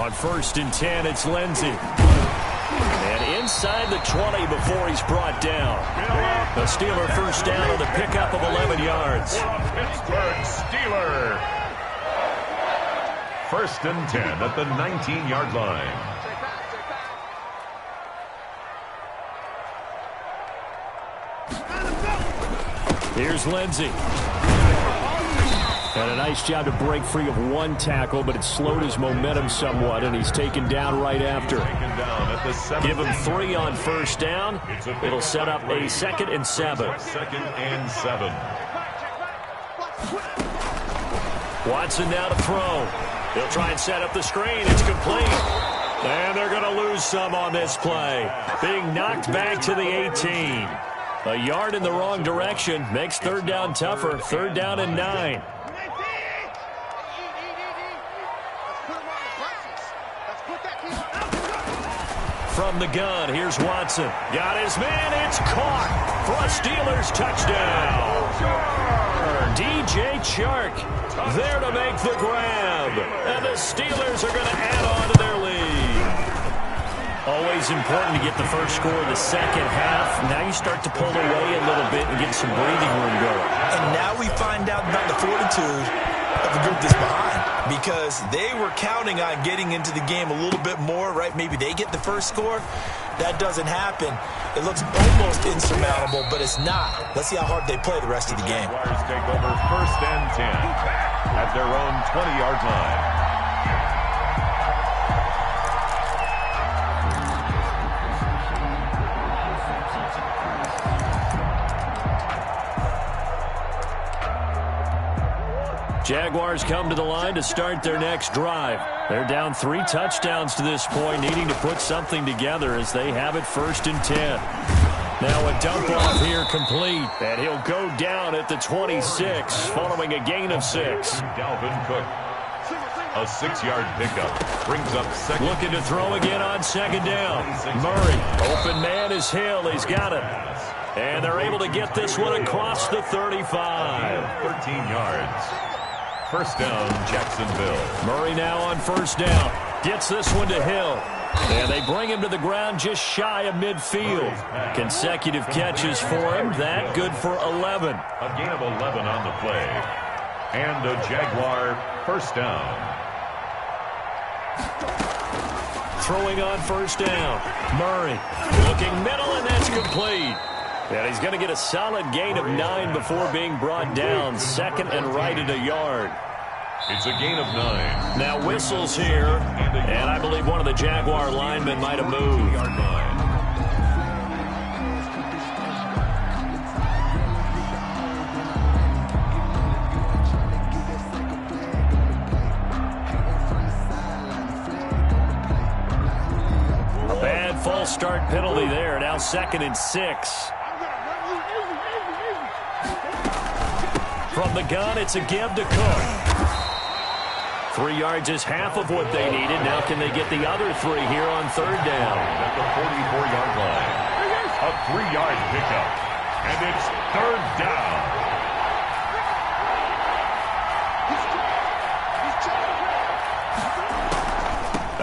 On 1st and 10, it's Lindsey. And inside the 20 before he's brought down. The Steeler first down on the pickup of 11 yards. Pittsburgh Steeler. 1st and 10 at the 19-yard line. Here's Lindsey. And a nice job to break free of one tackle, but it slowed his momentum somewhat, and he's taken down right after. Give him 3 on 1st down. It'll set up a 2nd and 7. 2nd and 7. Watson now to throw. He'll try and set up the screen. It's complete. And they're going to lose some on this play. Being knocked back to the 18. A yard in the wrong direction makes 3rd down tougher. 3rd down and 9. From the gun, here's Watson. Got his man, it's caught for a Steelers touchdown. DJ Chark there to make the grab. And the Steelers are going to add on to their lead. Always important to get the first score of the second half. Now you start to pull away a little bit and get some breathing room going. And now we find out about the fortitude of the group that's behind, because they were counting on getting into the game a little bit more, right? Maybe they get the first score. That doesn't happen. It looks almost insurmountable, but it's not. Let's see how hard they play the rest of the game. Jaguars take over 1st and 10 at their own 20-yard line. Jaguars come to the line to start their next drive. They're down 3 touchdowns to this point, needing to put something together as they have it 1st and 10. Now a dump off here complete, and he'll go down at the 26 following a gain of 6. Dalvin Cook. A 6-yard pickup brings up 2nd. Looking to throw again on 2nd down. Murray, open man is Hill. He's got it. And they're able to get this one across the 35. 13 yards. 1st down, Jacksonville. Murray now on 1st down. Gets this one to Hill. And they bring him to the ground just shy of midfield. Consecutive catches for him. That good for 11. A gain of 11 on the play. And a Jaguar 1st down. Throwing on 1st down. Murray looking middle, and that's complete. And he's going to get a solid gain of 9 before being brought down. 2nd and right at a yard. It's a gain of 9. Now whistles here, and I believe one of the Jaguar linemen might have moved. A bad false start penalty there. Now 2nd and 6. From the gun, it's a give to Cook. 3 yards is half of what they needed. Now can they get the other 3 here on 3rd down? At the 44-yard line. A 3-yard pickup. And it's 3rd down.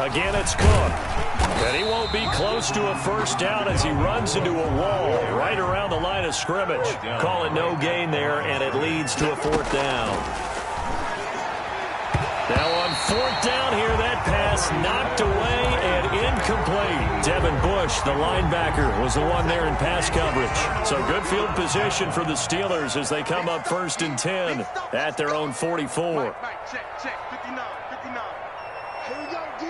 Again, it's Cook. And he won't be close to a 1st down as he runs into a wall right around the line of scrimmage. Call it no gain there, and it leads to a 4th down. Now on 4th down here, that pass knocked away and incomplete. Devin Bush, the linebacker, was the one there in pass coverage. So good field position for the Steelers as they come up 1st and 10 at their own 44. Check, 59, 59. Here we go, D.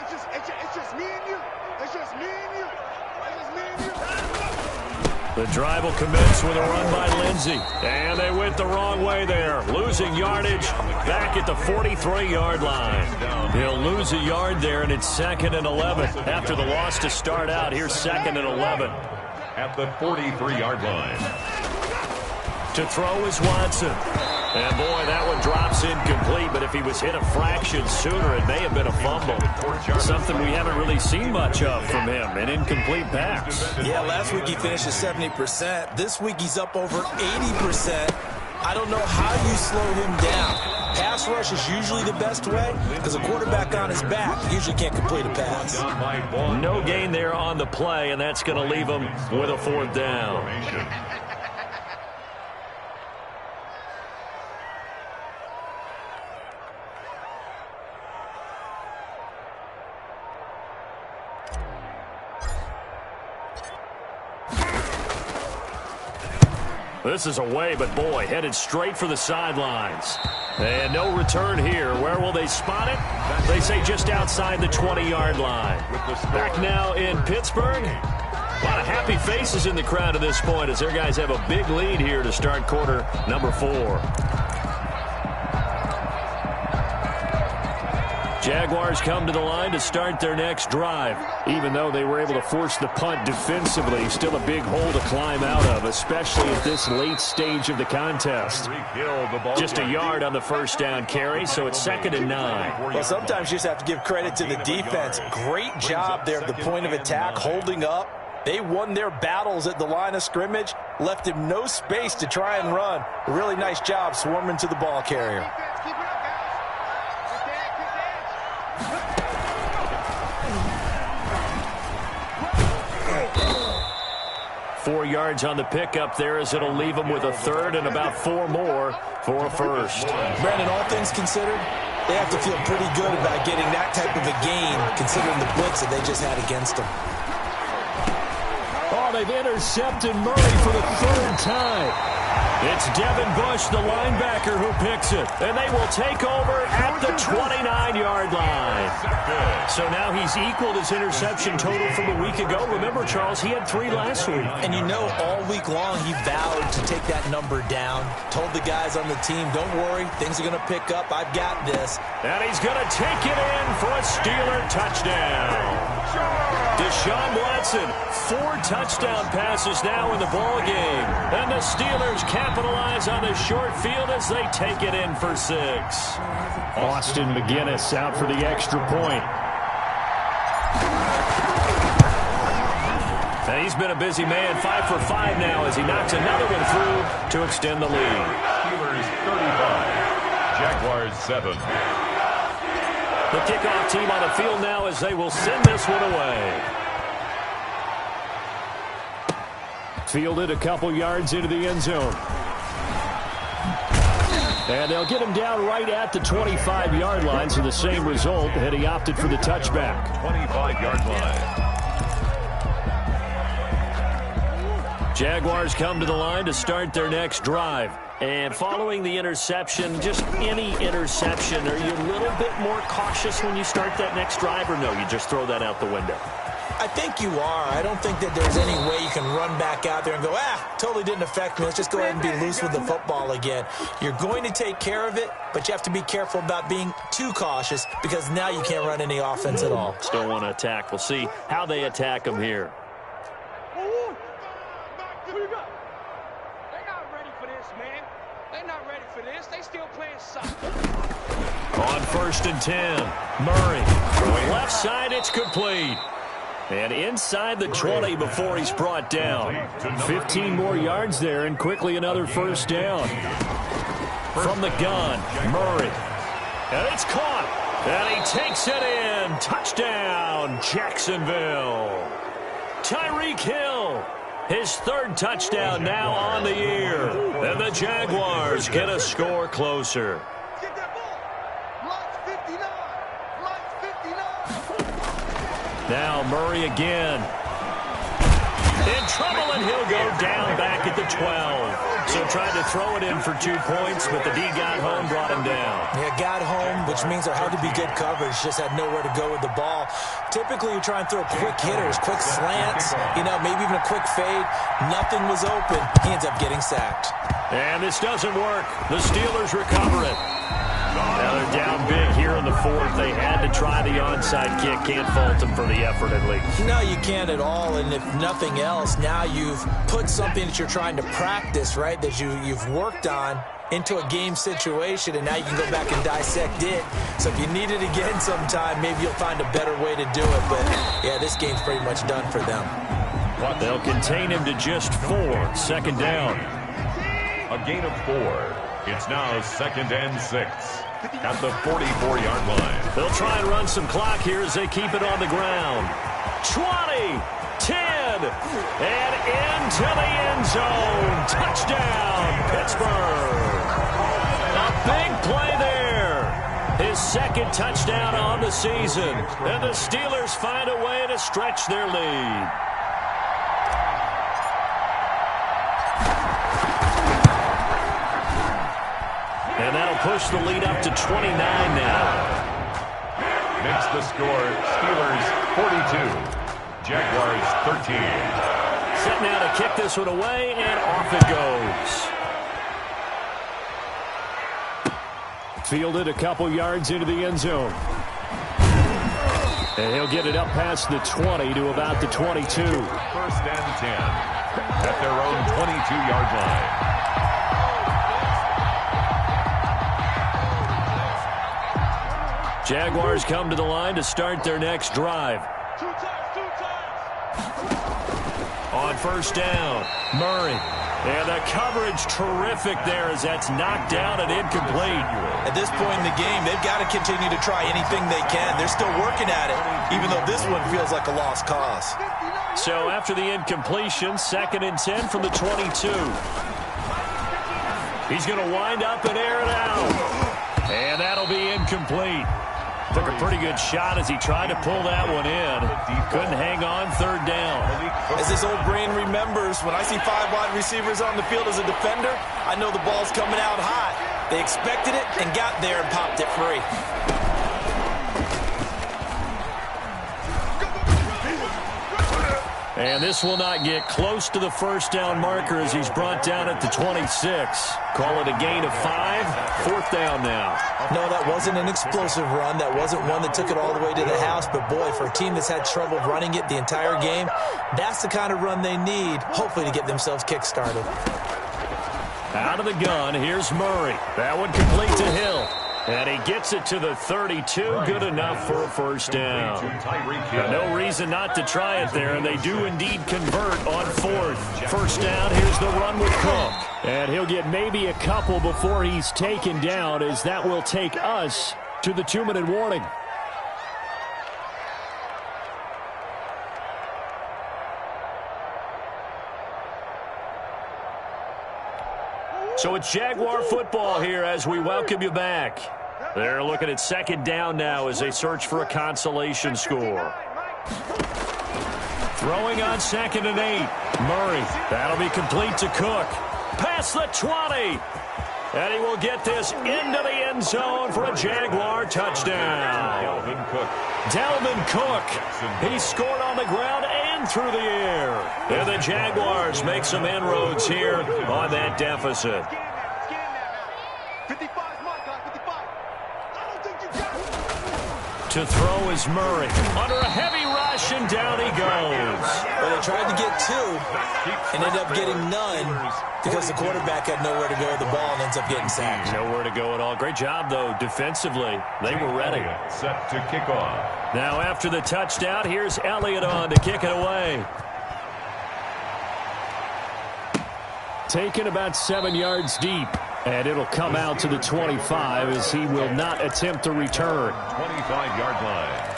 It's just me and you. It's just me and you. It's just me and you. The drive will commence with a run by Lindsey. And they went the wrong way there. Losing yardage back at the 43-yard line. He'll lose a yard there, and it's 2nd and 11. After the loss to start out, here's 2nd and 11. At the 43-yard line. To throw is Watson. And boy, that one drops incomplete, but if he was hit a fraction sooner, it may have been a fumble. Something we haven't really seen much of from him, an incomplete pass. Yeah, last week he finished at 70%. This week he's up over 80%. I don't know how you slow him down. Pass rush is usually the best way because a quarterback on his back usually can't complete a pass. No gain there on the play, and that's going to leave him with a 4th down. This is away, but boy, headed straight for the sidelines. And no return here. Where will they spot it? They say just outside the 20-yard line. Back now in Pittsburgh. A lot of happy faces in the crowd at this point as their guys have a big lead here to start quarter number 4. Jaguars come to the line to start their next drive. Even though they were able to force the punt defensively, still a big hole to climb out of, especially at this late stage of the contest. Just a yard on the first down carry, so it's 2nd and 9. Well, sometimes you just have to give credit to the defense. Great job there at the point of attack, holding up. They won their battles at the line of scrimmage, left him no space to try and run. A really nice job swarming to the ball carrier. 4 yards on the pickup there as it'll leave them with a 3rd and about 4 more for a 1st. Brandon, all things considered, they have to feel pretty good about getting that type of a gain considering the blitz that they just had against them. Oh, they've intercepted Murray for the 3rd time. It's Devin Bush, the linebacker, who picks it. And they will take over at the 29-yard line. So now he's equaled his interception total from a week ago. Remember, Charles, he had 3 last week. And you know, all week long he vowed to take that number down. Told the guys on the team, don't worry, things are going to pick up. I've got this. And he's going to take it in for a Steeler touchdown. Deshaun Watson, 4 touchdown passes now in the ball game. And the Steelers capitalize on the short field as they take it in for 6. Austin McGinnis out for the extra point. And he's been a busy man, 5 for 5 now as he knocks another one through to extend the lead. Steelers 35, Jaguars 7. The kickoff team on the field now as they will send this one away. Fielded a couple yards into the end zone. And they'll get him down right at the 25-yard line, so the same result, and he opted for the touchback. 25-yard line. Jaguars come to the line to start their next drive. And following the interception, just any interception, are you a little bit more cautious when you start that next drive, or no, you just throw that out the window? I think you are. I don't think that there's any way you can run back out there and go, totally didn't affect me. Let's just go ahead and be loose with the football again. You're going to take care of it, but you have to be careful about being too cautious because now you can't run any offense at all. Still want to attack. We'll see how they attack them here. On 1st and 10, Murray. Left side, it's complete. And inside the 20 before he's brought down. 15 more yards there and quickly another 1st down. From the gun, Murray. And it's caught. And he takes it in. Touchdown, Jacksonville. Tyreek Hill. His 3rd touchdown now on the year. And the Jaguars get a score closer. Now Murray again. In trouble, and he'll go down back at the 12. So tried to throw it in for 2 points, but the D got home, brought him down. Yeah, got home, which means there had to be good coverage. Just had nowhere to go with the ball. Typically, you try and throw quick hitters, quick slants, maybe even a quick fade. Nothing was open. He ends up getting sacked. And this doesn't work. The Steelers recover it. Now they're down big here in the 4th. They had to try the onside kick. Can't fault them for the effort, at least. No, you can't at all. And if nothing else, now you've put something that you're trying to practice, right, that you've worked on into a game situation, and now you can go back and dissect it. So if you need it again sometime, maybe you'll find a better way to do it. But, yeah, this game's pretty much done for them. They'll contain him to just 4. 2nd down. A gain of 4. It's now 2nd and 6 at the 44-yard line. They'll try and run some clock here as they keep it on the ground. 20, 10, and into the end zone. Touchdown, Pittsburgh. A big play there. His 2nd touchdown on the season. And the Steelers find a way to stretch their lead. And that'll push the lead up to 29 now. Makes the score Steelers 42, Jaguars 13. Set now to kick this one away, and off it goes. Fielded a couple yards into the end zone. And he'll get it up past the 20 to about the 22. 1st and 10 at their own 22-yard line. Jaguars come to the line to start their next drive. On 1st down, Murray. And the coverage terrific there as that's knocked down and incomplete. At this point in the game, they've got to continue to try anything they can. They're still working at it, even though this one feels like a lost cause. So after the incompletion, 2nd and 10 from the 22. He's going to wind up and air it out. And that'll be incomplete. Took a pretty good shot as he tried to pull that one in. Couldn't hang on 3rd down. As this old brain remembers, when I see 5 wide receivers on the field as a defender, I know the ball's coming out hot. They expected it and got there and popped it free. And this will not get close to the 1st down marker as he's brought down at the 26. Call it a gain of 5. 4th down now. No, that wasn't an explosive run. That wasn't one that took it all the way to the house. But, boy, for a team that's had trouble running it the entire game, that's the kind of run they need, hopefully, to get themselves kick-started. Out of the gun, here's Murray. That one complete to Hill. And he gets it to the 32. Good enough for a 1st down. No reason not to try it there, and they do indeed convert on 4th. 1st down, here's the run with Cook. And he'll get maybe a couple before he's taken down, as that will take us to the 2-minute warning. So it's Jaguar football here as we welcome you back. They're looking at 2nd down now as they search for a consolation score. Throwing on 2nd and 8. Murray. That'll be complete to Cook. Past the 20. And he will get this into the end zone for a Jaguar touchdown. Dalvin Cook. He scored on the ground and through the air. And the Jaguars make some inroads here on that deficit. To throw is Murray. Under a heavy rush, and down he goes. Well, they tried to get 2 and ended up getting none because the quarterback had nowhere to go with the ball and ends up getting sacked. Nowhere to go at all. Great job, though, defensively. They were ready. Set to kick off. Now, after the touchdown, here's Elliott on to kick it away. Taken about 7 yards deep. And it'll come out to the 25 as he will not attempt to return. 25-yard line.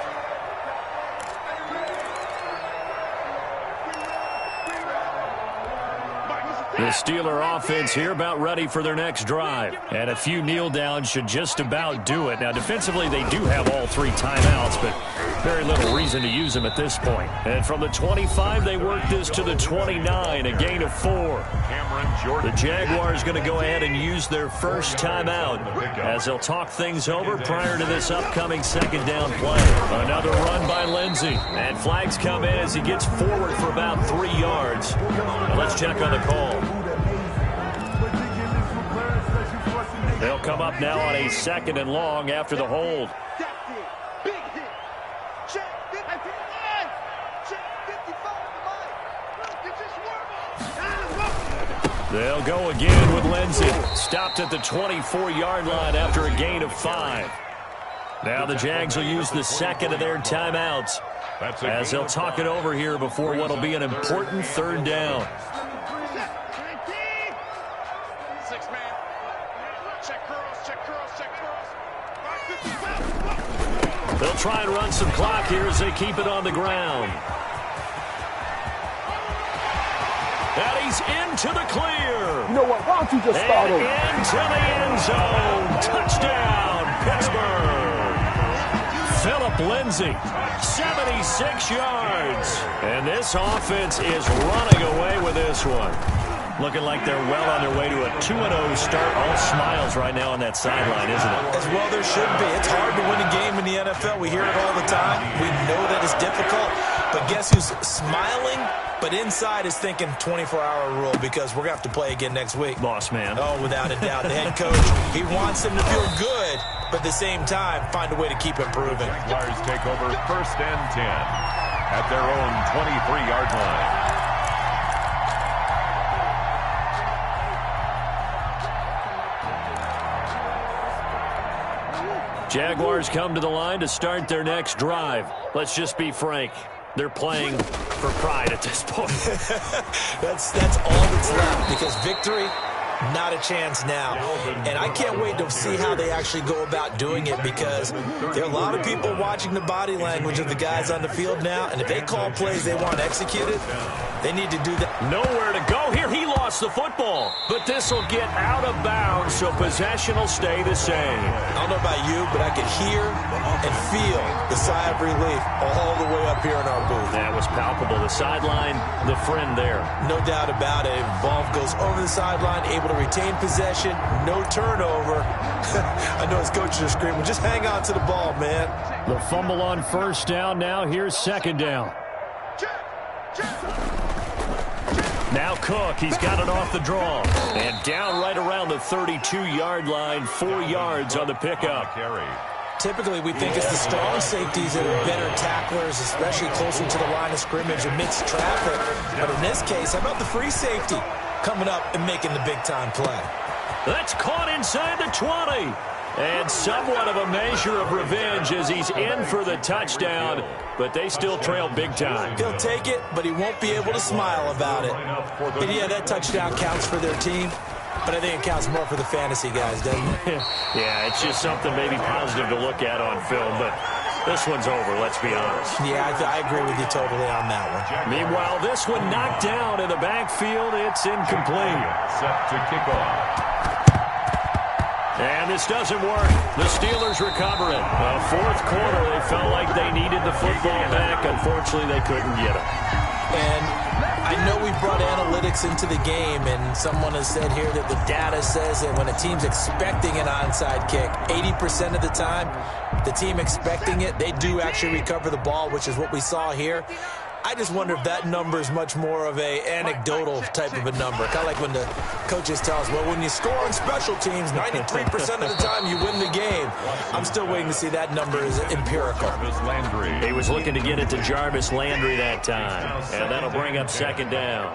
The Steeler offense here about ready for their next drive. And a few kneel downs should just about do it. Now, defensively, they do have all 3 timeouts, but very little reason to use them at this point. And from the 25, they work this to the 29, a gain of 4. The Jaguars going to go ahead and use their first timeout as they'll talk things over prior to this upcoming 2nd down play. Another run by Lindsey. And flags come in as he gets forward for about 3 yards. Now let's check on the call. They'll come up now on a 2nd and long after the hold. They'll go again with Lindsey. Stopped at the 24-yard line after a gain of 5. Now the Jags will use the 2nd of their timeouts as they'll talk it over here before what will be an important 3rd down. They'll try and run some clock here as they keep it on the ground. And he's into the clear. You know what? Why don't you just start over? Into the end zone. Touchdown, Pittsburgh. Philip Lindsay, 76 yards. And this offense is running away with this one. Looking like they're well on their way to a 2-0 start. All smiles right now on that sideline, isn't it? As well there should be. It's hard to win a game in the NFL. We hear it all the time. We know that it's difficult. But guess who's smiling? But inside is thinking 24-hour rule because we're going to have to play again next week. Boss man. Oh, without a doubt. The head coach, he wants them to feel good, but at the same time, find a way to keep improving. Jaguars take over 1st and 10 at their own 23-yard line. Jaguars come to the line to start their next drive. Let's just be frank. They're playing for pride at this point. That's all that's left because victory, not a chance now. And I can't wait to see how they actually go about doing it because there are a lot of people watching the body language of the guys on the field now. And if they call plays they want executed, they need to do that. Nowhere to go here. He lost the football. But this will get out of bounds, so possession will stay the same. I don't know about you, but I could hear and feel the sigh of relief all the way up here in our booth. That was palpable. The sideline, the friend there. No doubt about it. Ball goes over the sideline, able to retain possession, no turnover. I know his coaches are screaming, just hang on to the ball, man. The fumble on first down. Now here's second down. Now Cook, he's got it off the draw. And down right around the 32-yard line, 4 yards on the pickup. Typically, we think it's the strong safeties that are better tacklers, especially closer to the line of scrimmage amidst traffic. But in this case, how about the free safety coming up and making the big-time play? That's caught inside the 20. And somewhat of a measure of revenge as he's in for the touchdown, but they still trail big time. He'll take it, but he won't be able to smile about it. And yeah, that touchdown counts for their team, but I think it counts more for the fantasy guys, doesn't it? Yeah, it's just something maybe positive to look at on film, but this one's over, let's be honest. Yeah, I agree with you totally on that one. Meanwhile, this one knocked down in the backfield. It's incomplete. Set to kick off. And this doesn't work. The Steelers recover it. Fourth quarter, they felt like they needed the football back. Unfortunately, they couldn't get it. And I know we brought analytics into the game, and someone has said here that the data says that when a team's expecting an onside kick, 80% of the time, the team expecting it, they do actually recover the ball, which is what we saw here. I just wonder if that number is much more of a anecdotal type of a number. Kind of like when the coaches tell us, well, when you score on special teams, 93% of the time you win the game. I'm still waiting to see that number is empirical. He was looking to get it to Jarvis Landry that time. And that'll bring up second down.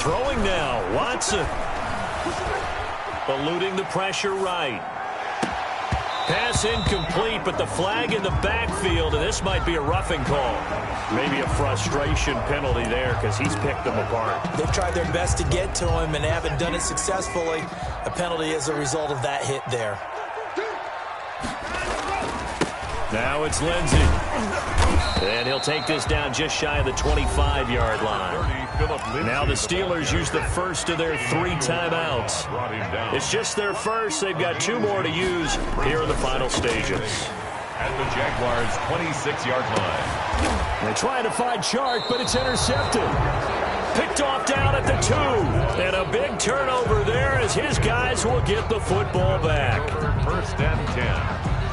Throwing now, Watson. Eluding the pressure right. Pass incomplete, but the flag in the backfield, and this might be a roughing call. Maybe a frustration penalty there because he's picked them apart. They've tried their best to get to him and haven't done it successfully. A penalty as a result of that hit there. Now it's Lindsay. And he'll take this down just shy of the 25-yard line. Now the Steelers use the first of their 3 timeouts. It's just their first. They've got 2 more to use here in the final stages. At the Jaguars' 26-yard line. They're trying to find Chark, but it's intercepted. Picked off down at the 2. And a big turnover there as his guys will get the football back. 1st and 10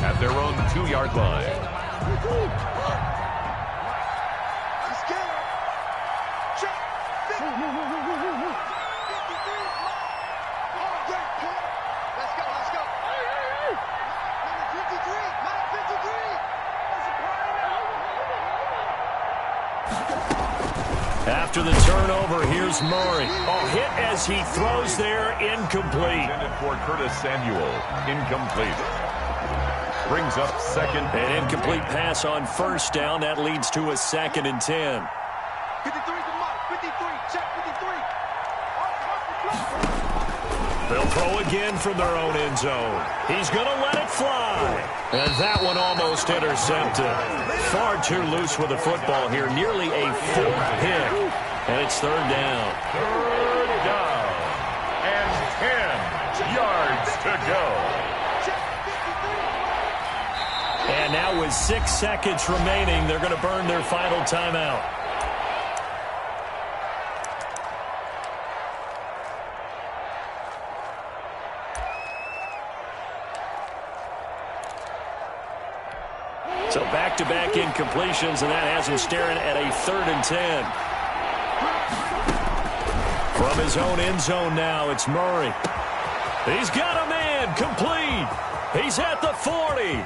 at their own 2-yard line. After the turnover, here's Murray. Hit as he throws there, incomplete. Intended for Curtis Samuel, incomplete. Brings up second. An incomplete pass on first down. That leads to a 2nd and 10. 53 to Mike. 53. Check 53. They'll throw again from their own end zone. He's going to let it fly. And that one almost intercepted. Far too loose with the football here. Nearly a full pick. And it's third down. Third down. And 10 yards to go. And now with 6 seconds remaining, they're going to burn their final timeout. So back-to-back incompletions, and that has him staring at a 3rd and 10. From his own end zone now, it's Murray. He's got a man, complete. He's at the 40,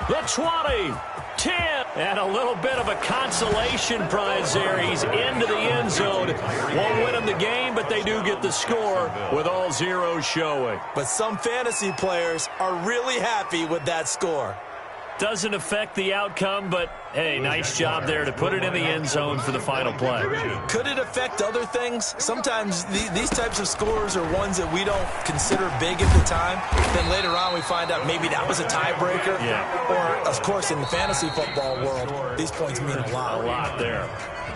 the 20, 10, and a little bit of a consolation prize there. He's into the end zone. Won't win him the game, but they do get the score with all zeros showing. But some fantasy players are really happy with that score. Doesn't affect the outcome, but, hey, nice job there to put it in the end zone for the final play. Could it affect other things? Sometimes these types of scores are ones that we don't consider big at the time. Then later on we find out maybe that was a tiebreaker. Yeah. Or, of course, in the fantasy football world, these points mean a lot. A lot there.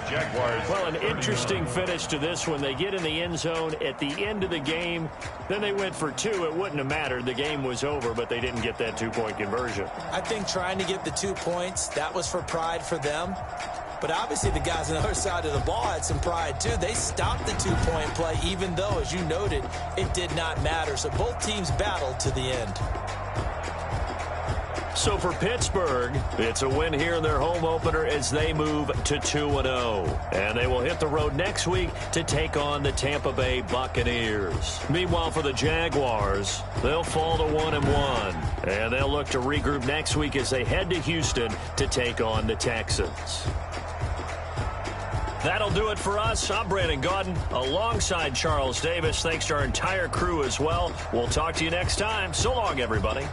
Jaguars. Well, an interesting finish to this one. They get in the end zone at the end of the game. Then they went for 2. It wouldn't have mattered. The game was over, but they didn't get that 2-point conversion. I think trying to get the 2 points, that was for pride for them. But obviously the guys on the other side of the ball had some pride too. They stopped the 2-point play, even though, as you noted, it did not matter. So both teams battled to the end. So for Pittsburgh, it's a win here in their home opener as they move to 2-0. And they will hit the road next week to take on the Tampa Bay Buccaneers. Meanwhile, for the Jaguars, they'll fall to 1-1. And they'll look to regroup next week as they head to Houston to take on the Texans. That'll do it for us. I'm Brandon Gaudin alongside Charles Davis. Thanks to our entire crew as well. We'll talk to you next time. So long, everybody.